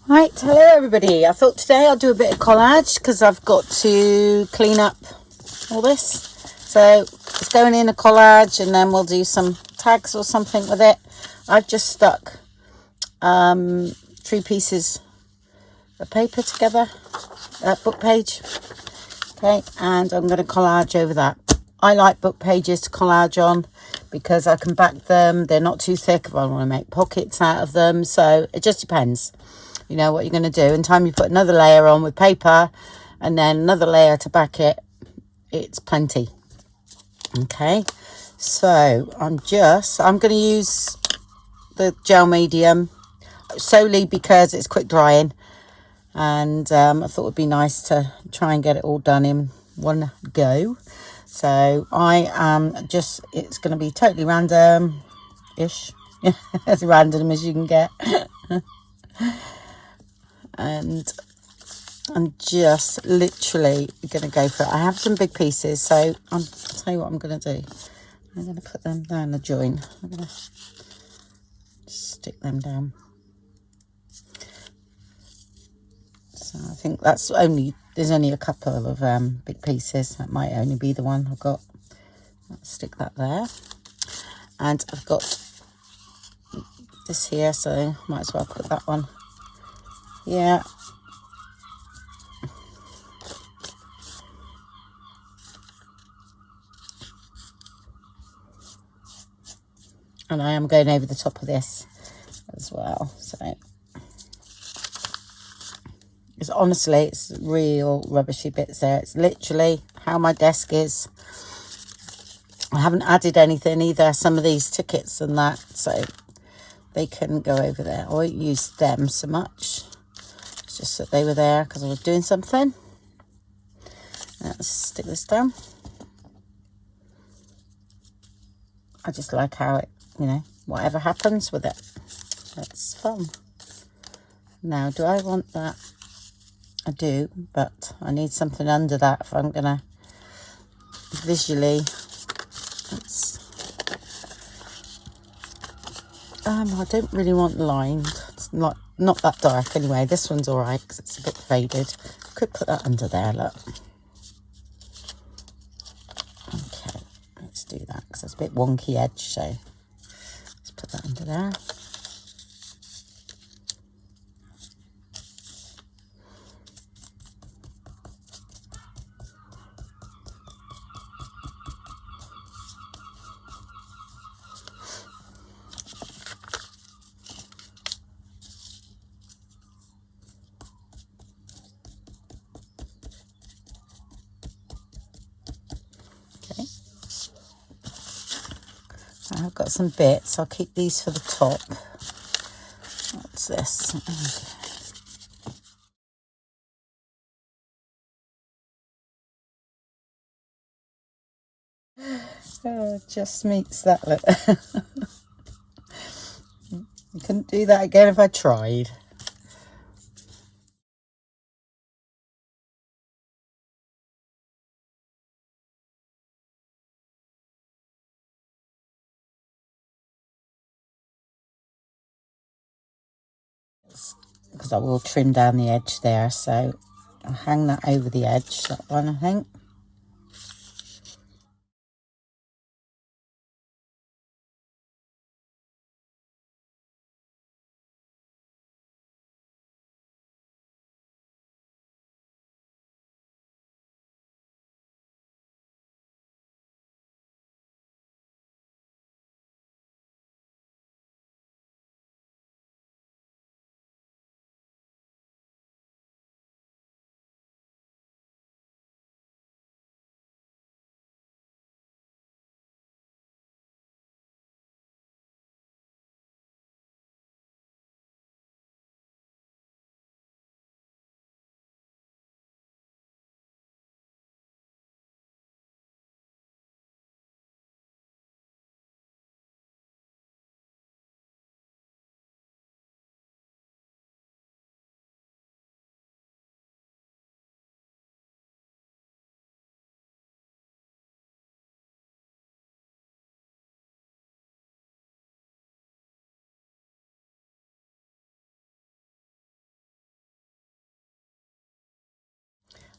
Right, hello everybody. I thought today I'll do a bit of collage because I've got to clean up all this. So it's going in a collage and then we'll do some tags or something with it. I've just stuck 3 pieces of paper together, book page. Okay, and I'm going to collage over that. I like book pages to collage on because I can back them. They're not too thick if I want to make pockets out of them. So it just depends. You know what you're going to do. In time you put another layer on with paper and then another layer to back it, it's plenty. Okay, so I'm going to use the gel medium solely because it's quick drying, and I thought it would be nice to try and get it all done in one go. So I am it's going to be totally random ish as random as you can get. And I'm just literally going to go for it. I have some big pieces, so I'll tell you what I'm going to do. I'm going to put them down the join. I'm going to stick them down. So I think there's only a couple of big pieces. That might only be the one I've got. I'll stick that there. And I've got this here, so might as well put that one. Yeah. And I am going over the top of this as well. So it's real rubbishy bits there. It's literally how my desk is. I haven't added anything either. Some of these tickets and that, so they couldn't go over there. I won't use them so much. It's just that they were there because I was doing something. Let's stick this down. I just like how it, whatever happens with it, it's fun. Now, do I want that? I do, but I need something under that if I'm gonna visually. I don't really want lined. It's not that dark anyway. This one's all right because it's a bit faded. Could put that under there, look. Okay, let's do that because it's a bit wonky edge, so let's put that under there. I've got some bits. I'll keep these for the top. What's this? Oh, just meets that look. You couldn't do that again if I tried. Because I will trim down the edge there, so I'll hang that over the edge, that one I think.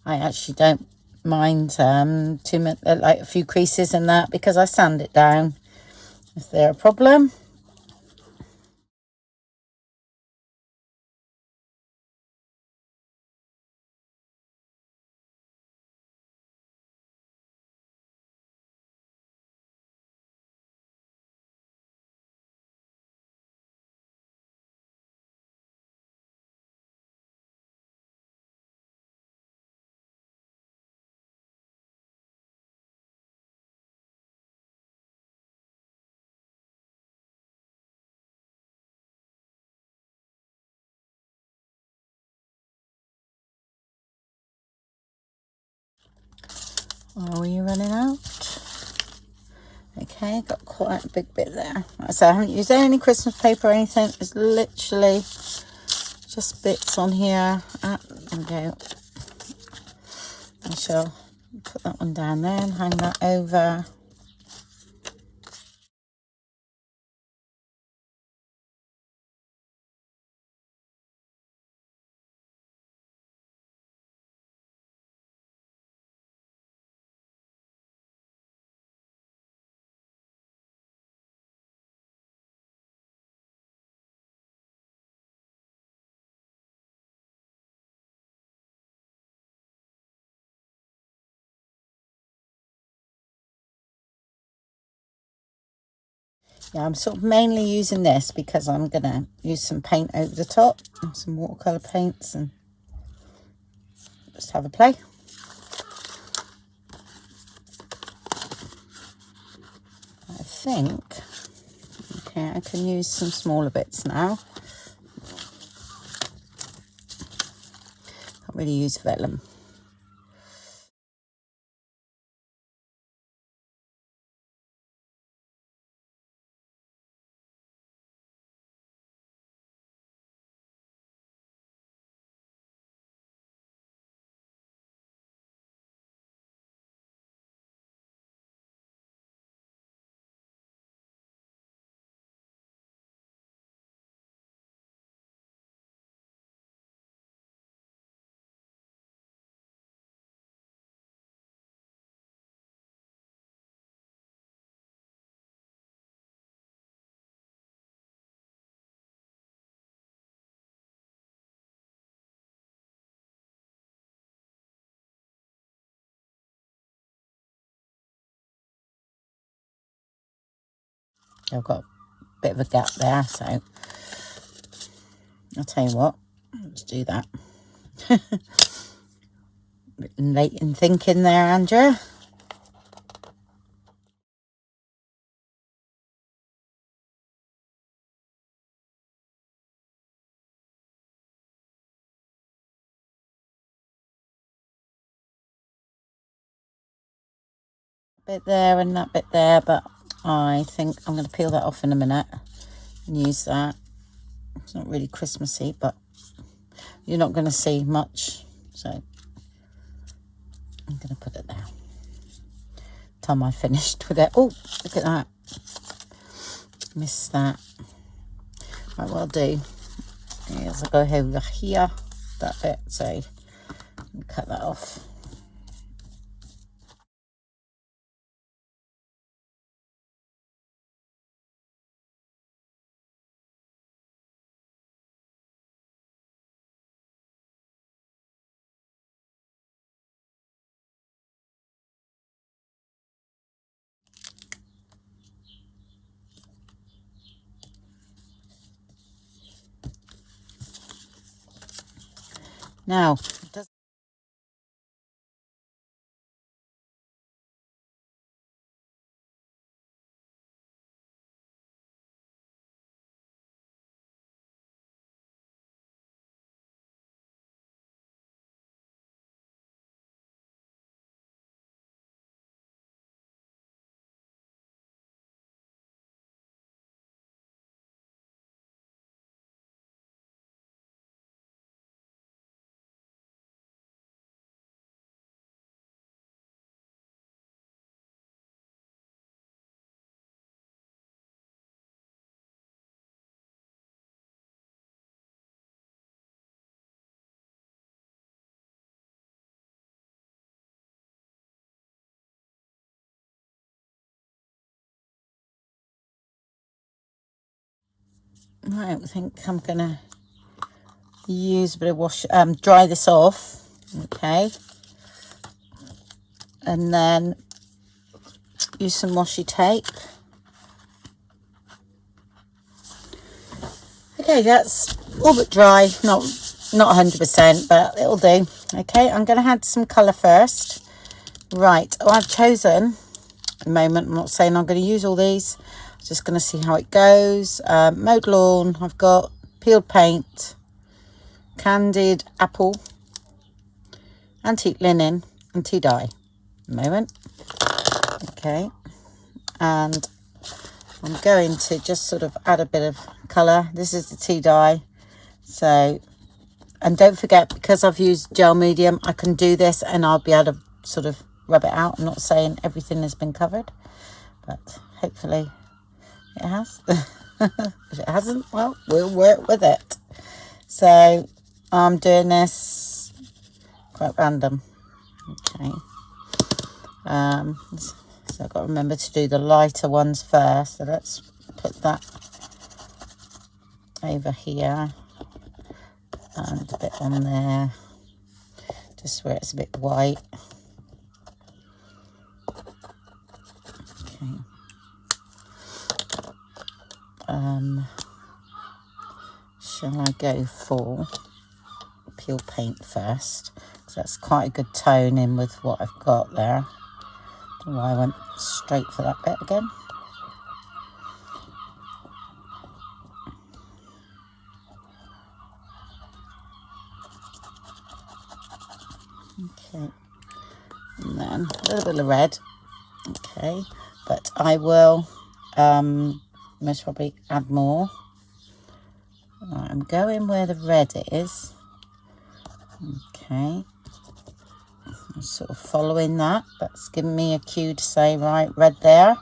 I actually don't mind too much, like a few creases in that, because I sand it down if they're a problem. Are we running out? Okay, got quite a big bit there. So I haven't used any Christmas paper or anything. It's literally just bits on here. There we go. I shall put that one down there and hang that over. Yeah, I'm sort of mainly using this because I'm going to use some paint over the top, some watercolour paints, and just have a play. I think, okay, I can use some smaller bits now. Can't really use vellum. I've got a bit of a gap there, so I'll tell you what, let's do that. Bit late in thinking there, Andrea. Bit there and that bit there, but I think I'm going to peel that off in a minute and use that. It's not really Christmassy, but you're not going to see much, so I'm going to put it there. Time I finished with it. Oh, look at that. Missed that. Right, what I'll do is I'll go over here, that bit, so cut that off. Now, Right, I think I'm gonna use a bit of wash, dry this off, okay, and then use some washi tape. Okay, that's all but dry, not 100%, but it'll do. Okay, I'm going to add some colour first. Right, I've chosen, at the moment, I'm not saying I'm going to use all these, I'm just going to see how it goes. Mowed lawn, I've got peeled paint, candied apple, antique linen, and tea dye. At the moment. Okay, and I'm going to just sort of add a bit of colour. This is the tea dye. So, and don't forget, because I've used gel medium, I can do this and I'll be able to sort of rub it out. I'm not saying everything has been covered, but hopefully it has. If it hasn't, well, we'll work with it. So I'm doing this quite random. Okay. So I've got to remember to do the lighter ones first. So let's put that over here and a bit on there, just where it's a bit white. Okay. Shall I go for peel paint first? Because that's quite a good tone in with what I've got there. Don't know why I went straight for that bit again. Okay, and then a little bit of red. Okay, but I will most probably add more. Right, I'm going where the red is. Okay, I'm sort of following that. That's giving me a cue to say, right, red there.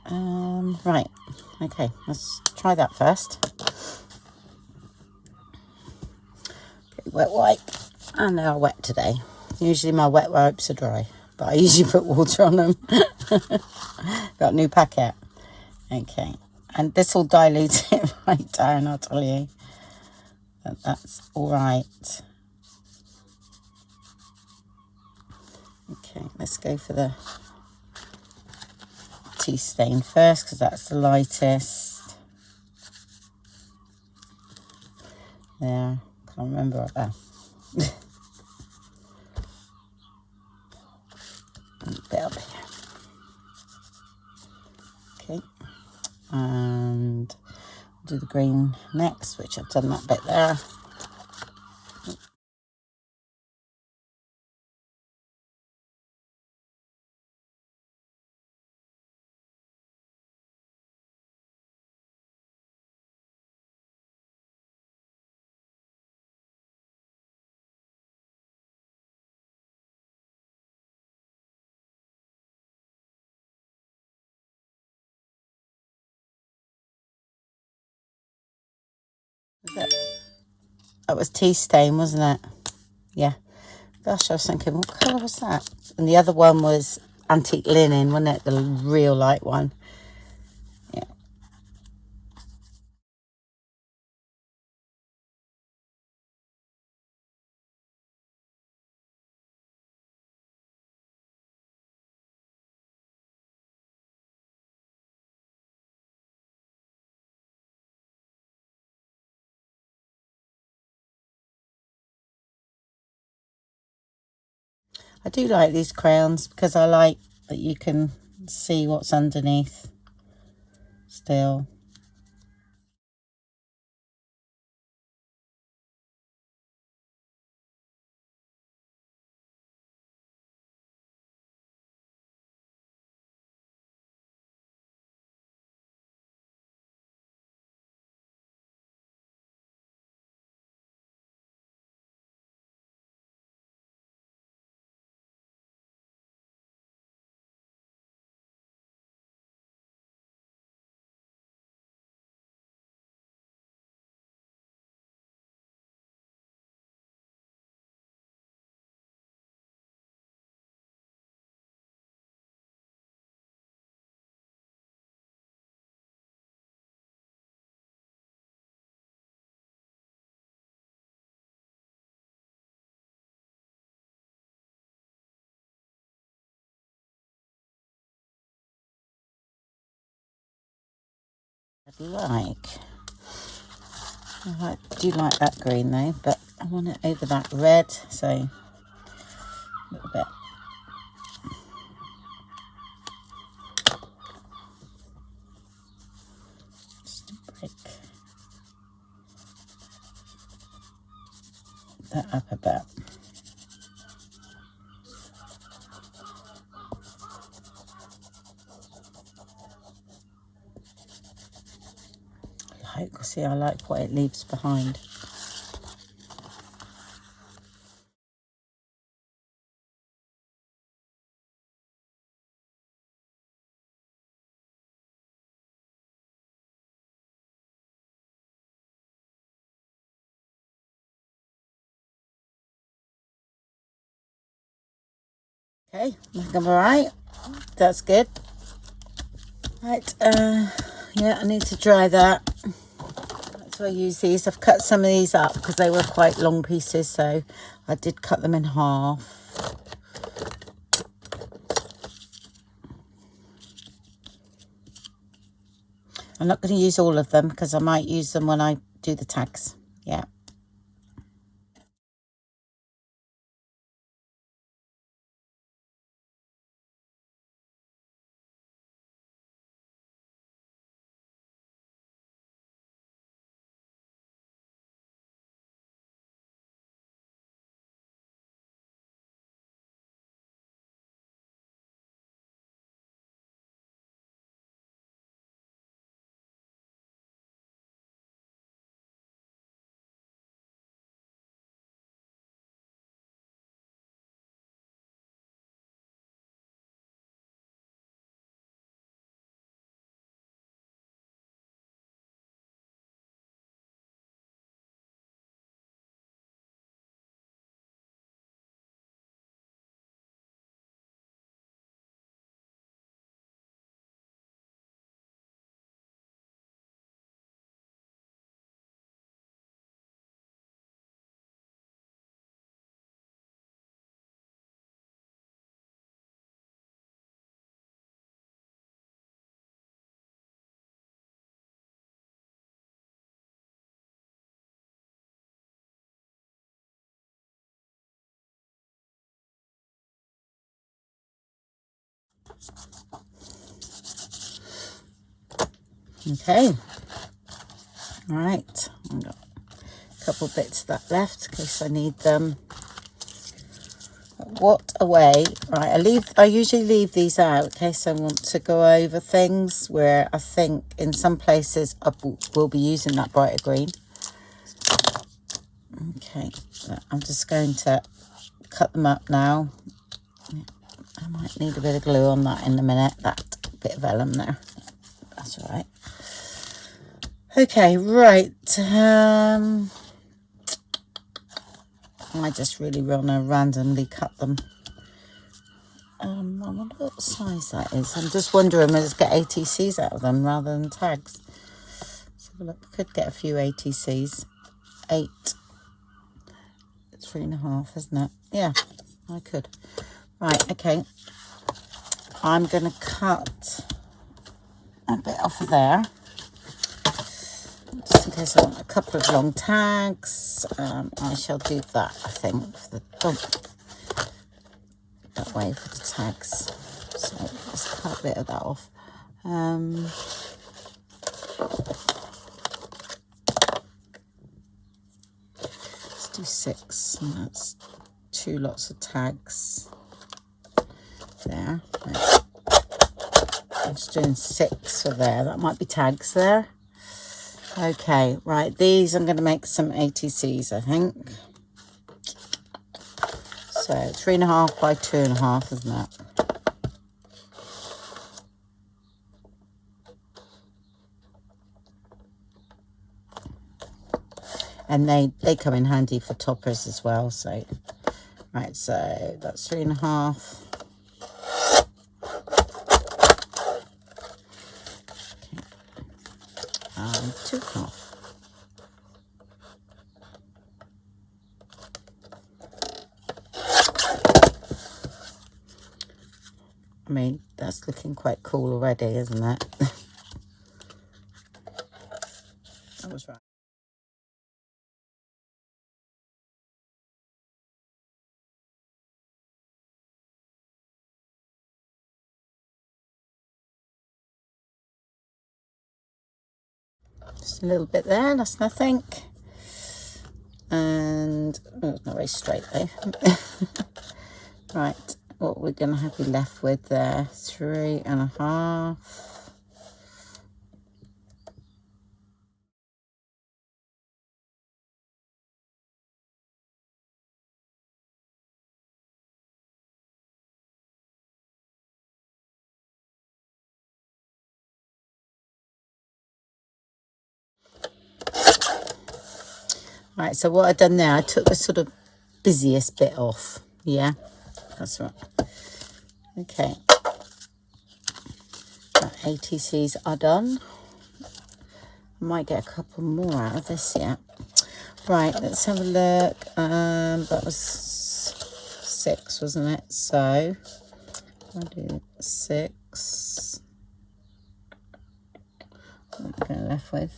Right, okay, let's try that first. Okay, wet wipe, and they are wet today. Usually my wet wipes are dry, but I usually put water on them. Got a new packet. Okay, and this will dilute it right down, I'll tell you. But that's all right. Okay, let's go for the tea stain first, because that's the lightest. There, can't remember what that. A bit up here. Okay, and do the green next, which I've done that bit there. That was tea stain, wasn't it? Yeah. Gosh, I was thinking, what colour was that? And the other one was antique linen, wasn't it? The real light one. Yeah. I do like these crayons because I like that you can see what's underneath still. I do like that green though, but I want it over that red, so a little bit. Just to break that up a bit. See, I like what it leaves behind. Okay, I think I'm all right. That's good. Right, yeah, I need to dry that. That's why I use these. I've cut some of these up because they were quite long pieces, so I did cut them in half. I'm not going to use all of them because I might use them when I do the tags. Yeah. Okay. All right. I've got a couple bits of that left in case I need them. What a way. Right, I usually leave these out in case I want to go over things where I think in some places I will be using that brighter green. Okay, I'm just going to cut them up now. I might need a bit of glue on that in a minute, that bit of vellum there. That's all right. Okay, right. I just really want to randomly cut them. I wonder what size that is. I'm just wondering, let's get ATCs out of them rather than tags. Let's have a look. Could get a few ATCs. 8. It's 3.5, isn't it? Yeah, I could. Right, okay. I'm going to cut a bit off of there. Just in case I want a couple of long tags. I shall do that, I think, for the that way for the tags. So let's cut a bit of that off. Let's do 6, and that's 2 lots of tags there. Right. I'm just doing 6 for there. That might be tags there. Okay, right, these I'm going to make some ATCs, I think. So 3.5 by 2.5, isn't it? And they come in handy for toppers as well. So, right, so that's 3.5. Okay. 2.5. I mean, that's looking quite cool already, isn't it? Just a little bit there, that's nothing. And oh, it's not very straight though. Right, what we're going to be left with there, 3.5. Right, so what I've done there, I took the sort of busiest bit off. Yeah, that's right. Okay, the ATCs are done. I might get a couple more out of this yet. Right, let's have a look. That was 6, wasn't it? So I'll do 6. What am I going left with?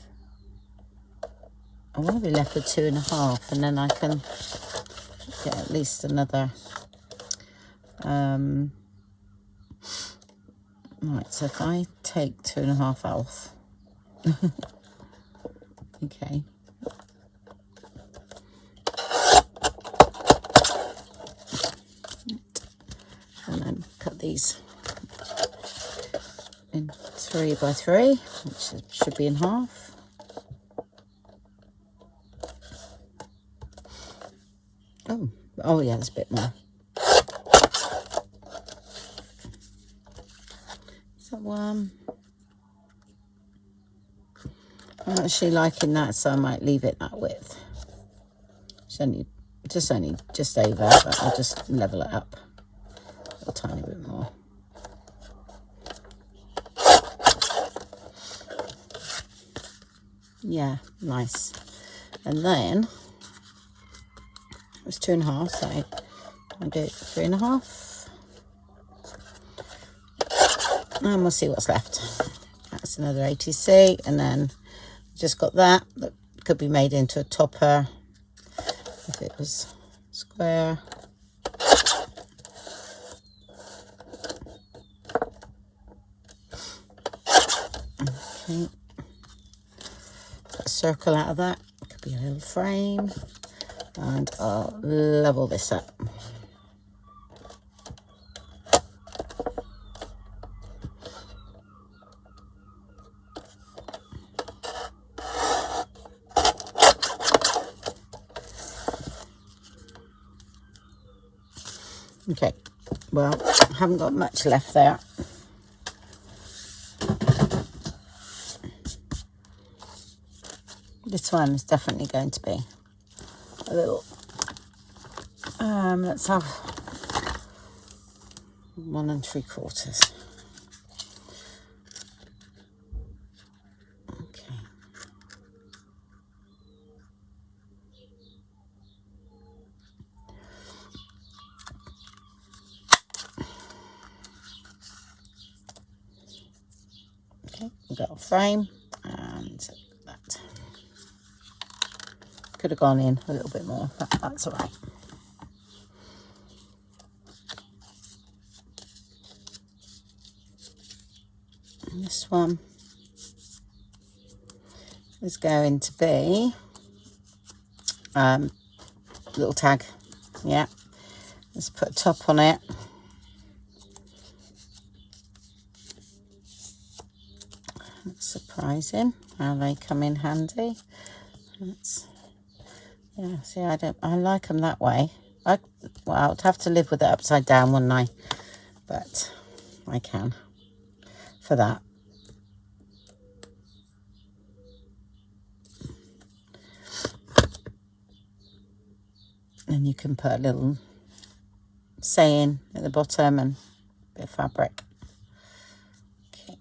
I want to be left with 2.5, and then I can get at least another. Right, so if I take 2.5 off, okay. And then cut these in 3 by 3, which should be in half. Oh yeah, there's a bit more. So I'm actually liking that, so I might leave it that width. It's only just over, but I'll just level it up a tiny bit more. Yeah, nice. And then it was 2.5, so I'll do 3.5. And we'll see what's left. That's another ATC, and then just got that could be made into a topper if it was square. Okay, put a circle out of that. Could be a little frame, and I'll level this up. Okay, well, I haven't got much left there. This one is definitely going to be a little, let's have 1 3/4. Okay. Okay, we've got a frame, and that could have gone in a little bit more, but that's all right. And this one is going to be little tag. Yeah, let's put a top on it. That's surprising how they come in handy. Yeah, see, I like them that way. Well, I'd have to live with it upside down, wouldn't I? But I can for that. And you can put a little saying at the bottom and a bit of fabric. Okay.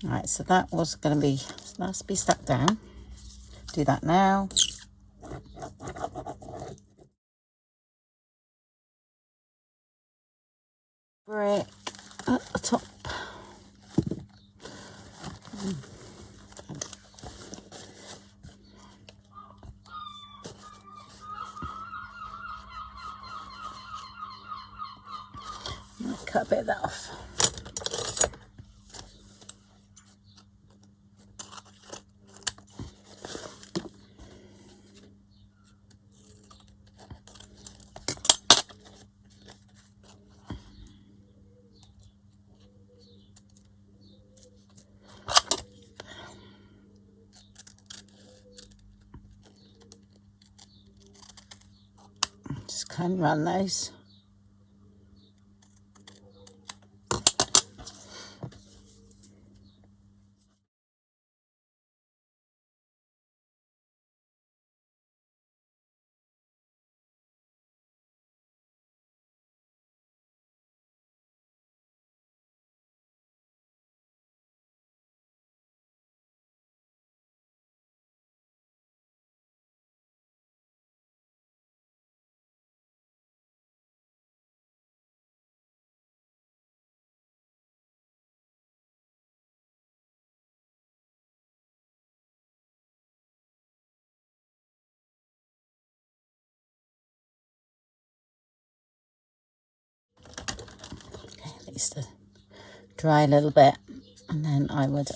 Right, so that was going to be, that's be stuck down. Do that now. Right at the top. Cut a bit of that off. can run those. At least to dry a little bit, and then I would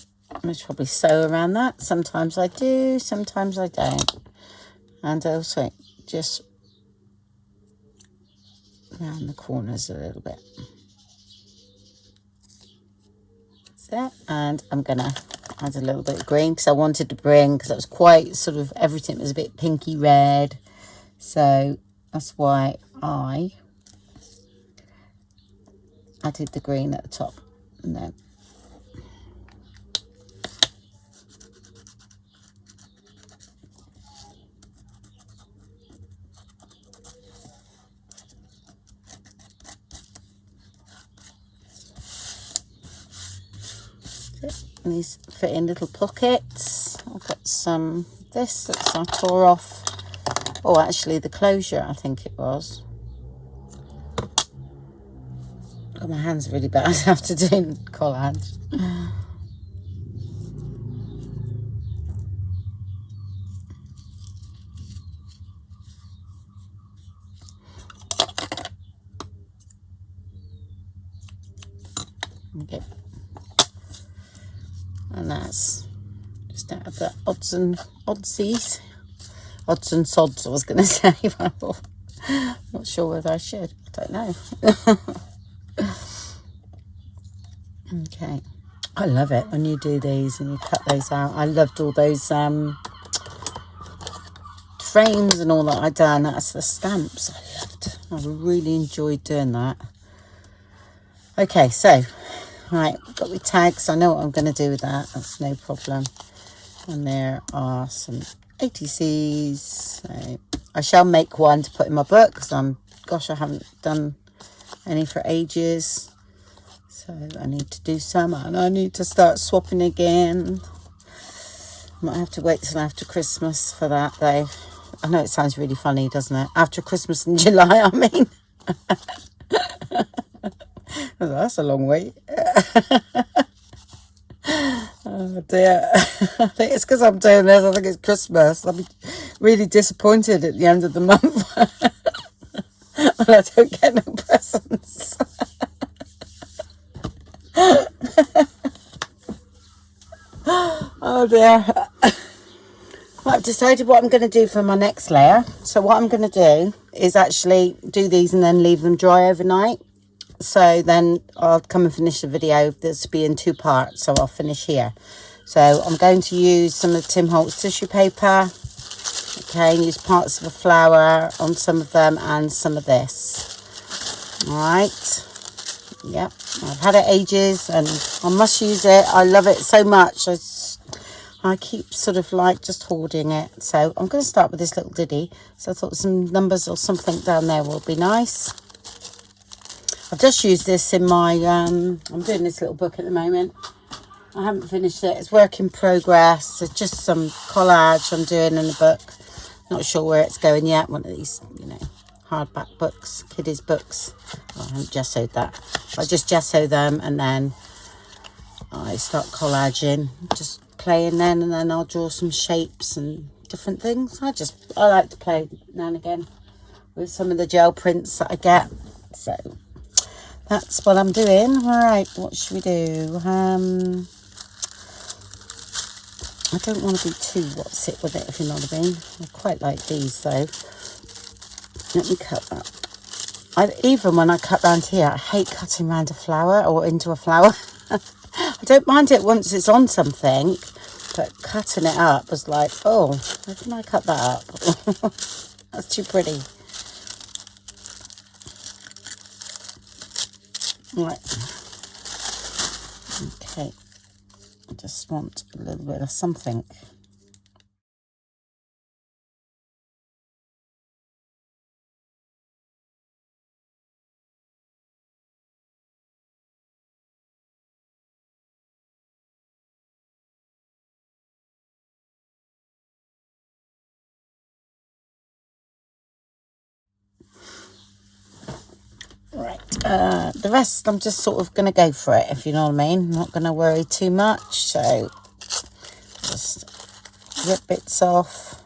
most probably sew around that. Sometimes I do, sometimes I don't, and also just around the corners a little bit. That's it. And I'm gonna add a little bit of green because I wanted to bring, because it was quite sort of, everything was a bit pinky red, so that's why I added the green at the top. And then and these fit in little pockets. I've got some this that I tore off. Oh, actually the closure, I think it was. Oh, my hands are really bad after doing collage. Okay. And that's just out of the odds and oddsies. Odds and sods, I was going to say. I'm not sure whether I should. I don't know. Okay. I love it when you do these and you cut those out. I loved all those frames and all that I done. That's the stamps I loved. I really enjoyed doing that. Okay, so right, got my tags. I know what I'm going to do with that. That's no problem. And there are some ATCs. So I shall make one to put in my book because gosh, I haven't done any for ages. So I need to do some, and I need to start swapping again. Might have to wait till after Christmas for that though. I know it sounds really funny, doesn't it? After Christmas in July, I mean. That's a long wait. Oh dear. I think it's because I'm doing this. I think it's Christmas. I'll be really disappointed at the end of the month when I don't get no presents. Oh dear. I've decided what I'm going to do for my next layer. So what I'm going to do is actually do these and then leave them dry overnight. So then I'll come and finish the video. This will be in 2 parts, so I'll finish here. So I'm going to use some of Tim Holtz tissue paper. Okay, and use parts of a flower on some of them and some of this. All right. Yep, I've had it ages and I must use it. I love it so much. I keep sort of like just hoarding it. So I'm going to start with this little ditty. So I thought some numbers or something down there will be nice. I've just used this in my, I'm doing this little book at the moment. I haven't finished it. It's work in progress. It's just some collage I'm doing in the book. Not sure where it's going yet. One of these, you know, hardback books, kiddies books. Oh, I haven't gessoed that. I just gesso them and then I start collaging. Just playing then, and then I'll draw some shapes and different things. I like to play now and again with some of the gel prints that I get. So that's what I'm doing. All right, what should we do? I don't want to be too what's it with it, if you know what I mean. I quite like these though. Let me cut that. Even when I cut round here, I hate cutting round a flower or into a flower. I don't mind it once it's on something, but cutting it up was like, oh, how can I cut that up? That's too pretty. Right. Okay. I just want a little bit of something. Right, the rest I'm just sort of going to go for it, if you know what I mean. I'm not going to worry too much, so just rip bits off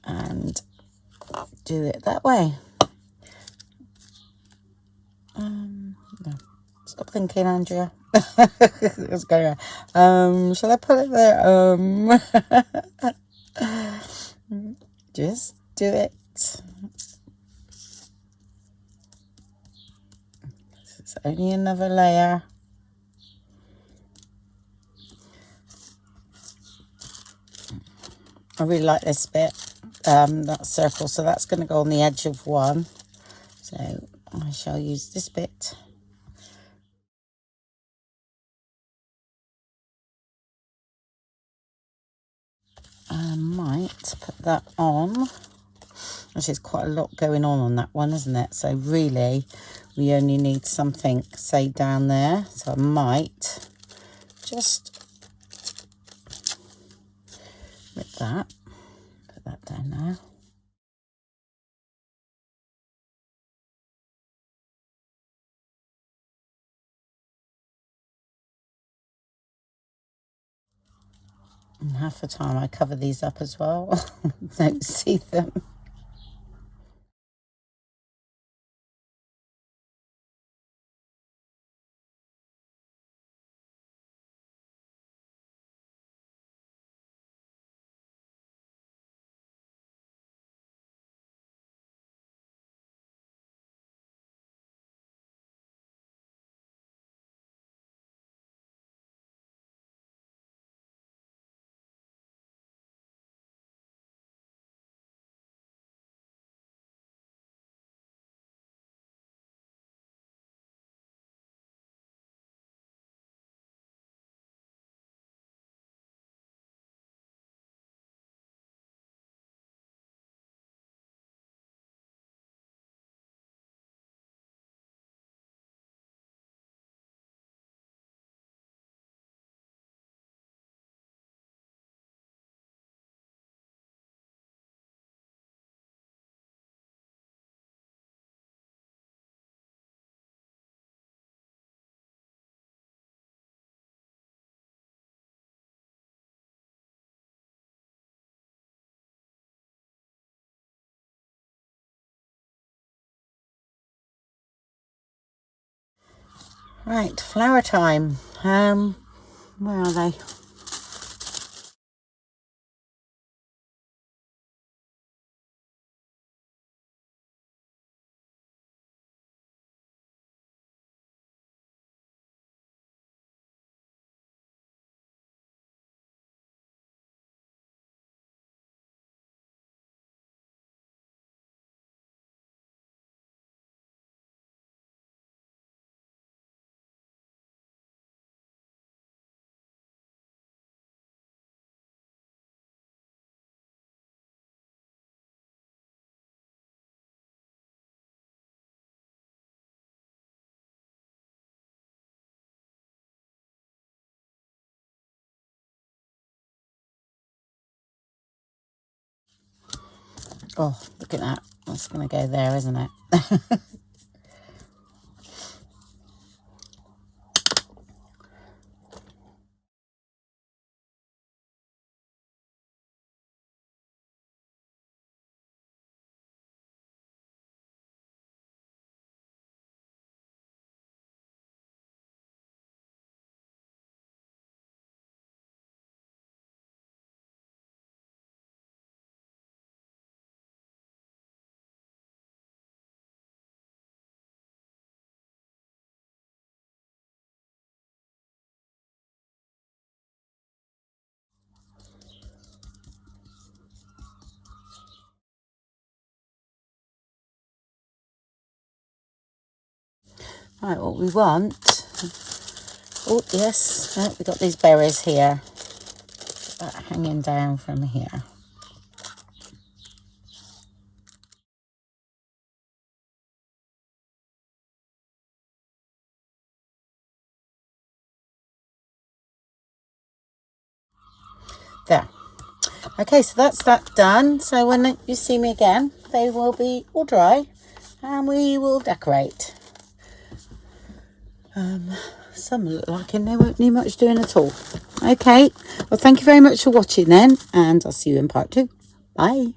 and do it that way. No. Stop thinking, Andrea. What's going on? Shall I put it there? Just do it. It's only another layer. I really like this bit, that circle, so that's going to go on the edge of one. So I shall use this bit. I might put that on. Actually, there's quite a lot going on that one, isn't it? So really, we only need something, say, down there. So I might just rip that, put that down there. And half the time I cover these up as well. Don't see them. Right, flower time. Where are they? Oh, look at that. That's going to go there, isn't it? Right, what we want. Oh, yes. Oh, we've got these berries here. That hanging down from here. There. Okay, so that's that done. So when you see me again, they will be all dry and we will decorate. Some look like and they won't need much doing at all. Okay, well, thank you very much for watching then, and I'll see you in part 2. Bye.